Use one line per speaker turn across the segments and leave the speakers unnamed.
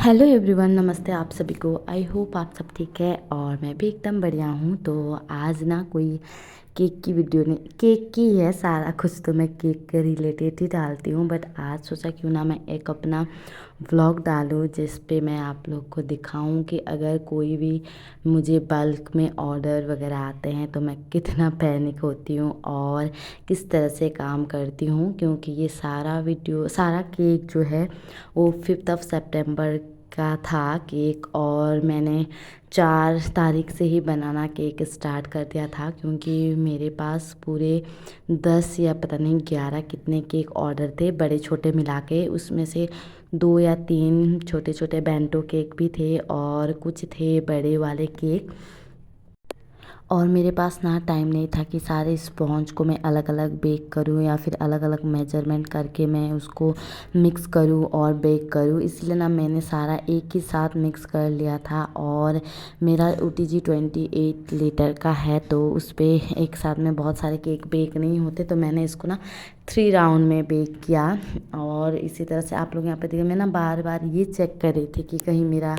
Hello everyone, नमस्ते आप सभी को। आई होप आप सब ठीक है और मैं भी एकदम बढ़िया हूँ। तो आज ना कोई केक की वीडियो नहीं, केक की है सारा कुछ, तो मैं केक के रिलेटेड ही डालती हूँ। बट आज सोचा क्यों ना मैं एक अपना व्लॉग डालूँ जिस पे मैं आप लोग को दिखाऊं कि अगर कोई भी मुझे बल्क में ऑर्डर वगैरह आते हैं तो मैं कितना पैनिक होती हूँ और किस तरह से काम करती हूँ। क्योंकि ये सारा वीडियो, सारा केक जो है वो 5 सितंबर का था केक, और मैंने 4 तारीख से ही बनाना केक स्टार्ट कर दिया था। क्योंकि मेरे पास पूरे 10 या पता नहीं 11 कितने केक ऑर्डर थे, बड़े छोटे मिला के। उसमें से 2 या 3 छोटे छोटे बेंटो केक भी थे और कुछ थे बड़े वाले केक। और मेरे पास ना टाइम नहीं था कि सारे स्पॉन्ज को मैं अलग अलग बेक करूँ या फिर अलग अलग मेजरमेंट करके मैं उसको मिक्स करूँ और बेक करूँ। इसलिए ना मैंने सारा एक ही साथ मिक्स कर लिया था। और मेरा OTG 28 लीटर का है, तो उस पर एक साथ में बहुत सारे केक बेक नहीं होते, तो मैंने इसको ना 3 राउंड में बेक किया। और इसी तरह से आप लोग यहाँ पे देखिए, मैं ना बार बार ये चेक कर रही थी कि कहीं मेरा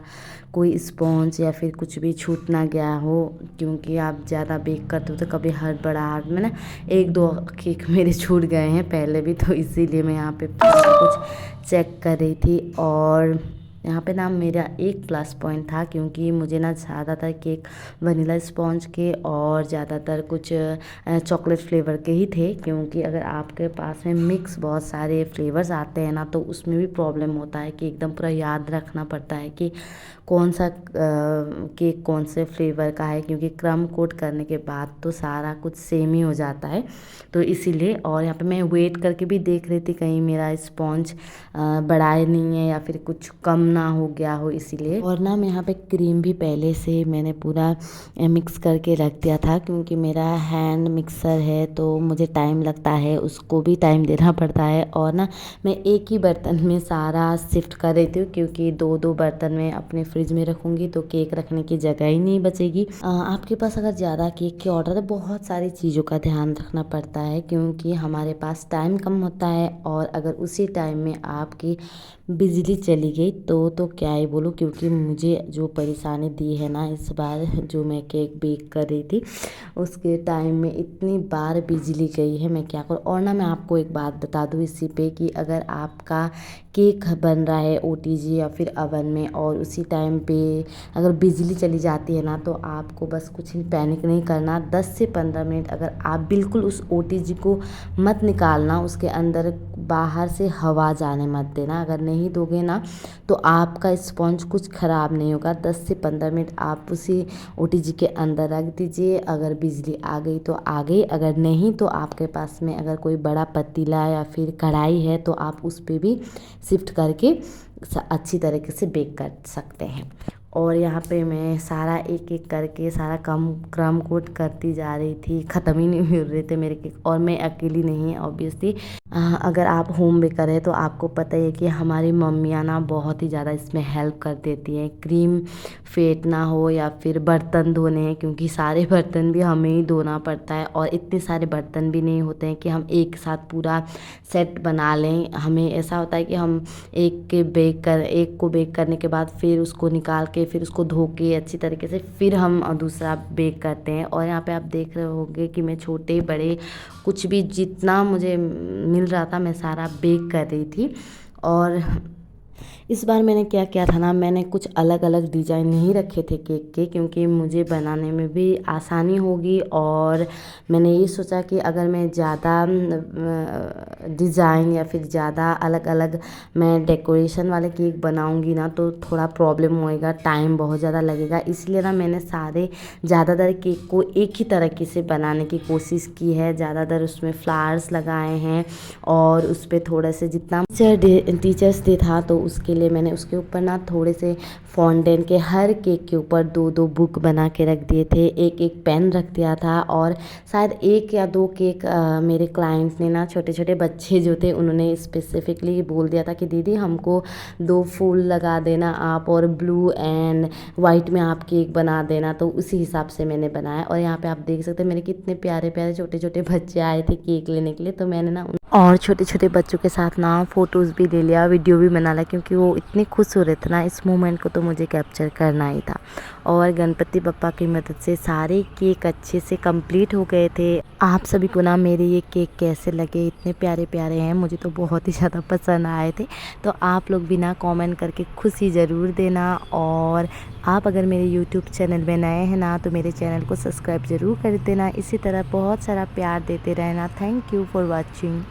कोई स्पॉन्ज या फिर कुछ भी छूट ना गया हो। क्योंकि आप ज़्यादा बेक करते हो तो कभी हड़बड़ाहट में ना 1-2 केक मेरे छूट गए हैं पहले भी, तो इसीलिए मैं यहाँ पे पूरा कुछ चेक कर रही थी। और यहाँ पे ना मेरा एक प्लस पॉइंट था, क्योंकि मुझे ना ज़्यादातर केक वनीला स्पॉन्ज के और ज़्यादातर कुछ चॉकलेट फ्लेवर के ही थे। क्योंकि अगर आपके पास में मिक्स बहुत सारे फ्लेवर्स आते हैं ना, तो उसमें भी प्रॉब्लम होता है कि एकदम पूरा याद रखना पड़ता है कि कौन सा केक कौन से फ्लेवर का है। क्योंकि क्रम कोट करने के बाद तो सारा कुछ सेम ही हो जाता है, तो इसीलिए। और यहाँ पे मैं वेट करके भी देख रही थी कहीं मेरा स्पॉन्ज बड़ा नहीं है या फिर कुछ कम ना हो गया हो, इसीलिए। और ना मैं यहाँ पे क्रीम भी पहले से मैंने पूरा मिक्स करके रख दिया था। क्योंकि मेरा हैंड मिक्सर है तो मुझे टाइम लगता है, उसको भी टाइम देना पड़ता है। और ना मैं एक ही बर्तन में सारा शिफ्ट कर रही थी, क्योंकि 2-2 बर्तन में अपने फ्रिज में रखूँगी तो केक रखने की जगह ही नहीं बचेगी। आपके पास अगर ज़्यादा केक के ऑर्डर है, बहुत सारी चीज़ों का ध्यान रखना पड़ता है। क्योंकि हमारे पास टाइम कम होता है, और अगर उसी टाइम में आपकी बिजली चली गई तो क्या ही बोलूँ। क्योंकि मुझे जो परेशानी दी है ना इस बार, जो मैं केक बेक कर रही थी उसके टाइम में इतनी बार बिजली गई है, मैं क्या करूँ। और ना मैं आपको एक बात बता दूँ इसी पे कि अगर आपका केक बन रहा है OTG या फिर अवन में और उसी टाइम पे अगर बिजली चली जाती है ना, तो आपको बस कुछ भी पैनिक नहीं करना। 10 से 15 मिनट अगर आप बिल्कुल उस OTG को मत निकालना, उसके अंदर बाहर से हवा जाने मत देना। अगर नहीं दोगे ना तो आपका स्पॉन्ज कुछ ख़राब नहीं होगा। 10 से 15 मिनट आप उसी OTG के अंदर रख दीजिए। अगर बिजली आ गई तो आ गई, अगर नहीं तो आपके पास में अगर कोई बड़ा पतीला या फिर कढ़ाई है तो आप उस पर भी शिफ्ट करके अच्छी तरीके से बेक कर सकते हैं। और यहाँ पे मैं सारा एक एक करके सारा क्रम कोट करती जा रही थी, ख़त्म ही नहीं हो रहे थे मेरे केक। और मैं अकेली नहीं है ऑब्वियसली, अगर आप होम बेकर है तो आपको पता ही है कि हमारी मम्मियाँ ना बहुत ही ज़्यादा इसमें हेल्प कर देती हैं। क्रीम फेंटना हो या फिर बर्तन धोने हैं, क्योंकि सारे बर्तन भी हमें ही धोना पड़ता है। और इतने सारे बर्तन भी नहीं होते हैं कि हम एक साथ पूरा सेट बना लें। हमें ऐसा होता है कि हम एक को बेक करने के बाद फिर उसको निकाल के फिर उसको धो के अच्छी तरीके से फिर हम दूसरा बेक करते हैं। और यहाँ पे आप देख रहे होंगे कि मैं छोटे बड़े कुछ भी जितना मुझे मिल रहा था मैं सारा बेक कर रही थी। और इस बार मैंने क्या किया था ना, मैंने कुछ अलग अलग डिज़ाइन नहीं रखे थे केक के, क्योंकि मुझे बनाने में भी आसानी होगी। और मैंने ये सोचा कि अगर मैं ज़्यादा डिज़ाइन या फिर ज़्यादा अलग अलग मैं डेकोरेशन वाले केक बनाऊंगी ना तो थोड़ा प्रॉब्लम होएगा, टाइम बहुत ज़्यादा लगेगा। इसलिए ना मैंने सारे ज़्यादातर केक को एक ही तरीके से बनाने की कोशिश की है। ज़्यादातर उसमें फ्लावर्स लगाए हैं और उस पर थोड़ा से जितना टीचर्स डे था तो उसके लिए मैंने उसके ऊपर ना थोड़े से फॉन्टेन के हर केक के ऊपर 2-2 बुक बना के रख दिए थे, एक एक पेन रख दिया था। और शायद 1 या 2 केक मेरे क्लाइंट ने ना, छोटे छोटे बच्चे जो थे, उन्होंने स्पेसिफिकली बोल दिया था कि दीदी हमको 2 फूल लगा देना आप, और ब्लू एंड वाइट में आप केक बना देना। तो उसी हिसाब से मैंने बनाया। और यहाँ पे आप देख सकते हैं मेरे कितने प्यारे प्यारे छोटे छोटे बच्चे आए थे केक लेने के लिए। तो मैंने ना और छोटे छोटे बच्चों के साथ ना फ़ोटोज़ भी ले लिया, वीडियो भी बना लिया, क्योंकि वो इतने खुश हो रहे थे ना, इस मोमेंट को तो मुझे कैप्चर करना ही था। और गणपति बप्पा की मदद से सारे केक अच्छे से कंप्लीट हो गए थे। आप सभी को ना मेरे ये केक कैसे लगे, इतने प्यारे प्यारे हैं, मुझे तो बहुत ही ज़्यादा पसंद आए थे। तो आप लोग भी ना कमेंट करके खुशी ज़रूर देना। और आप अगर मेरे यूट्यूब चैनल में नए हैं ना, तो मेरे चैनल को सब्सक्राइब ज़रूर कर देना। इसी तरह बहुत सारा प्यार देते रहना। Thank you for watching.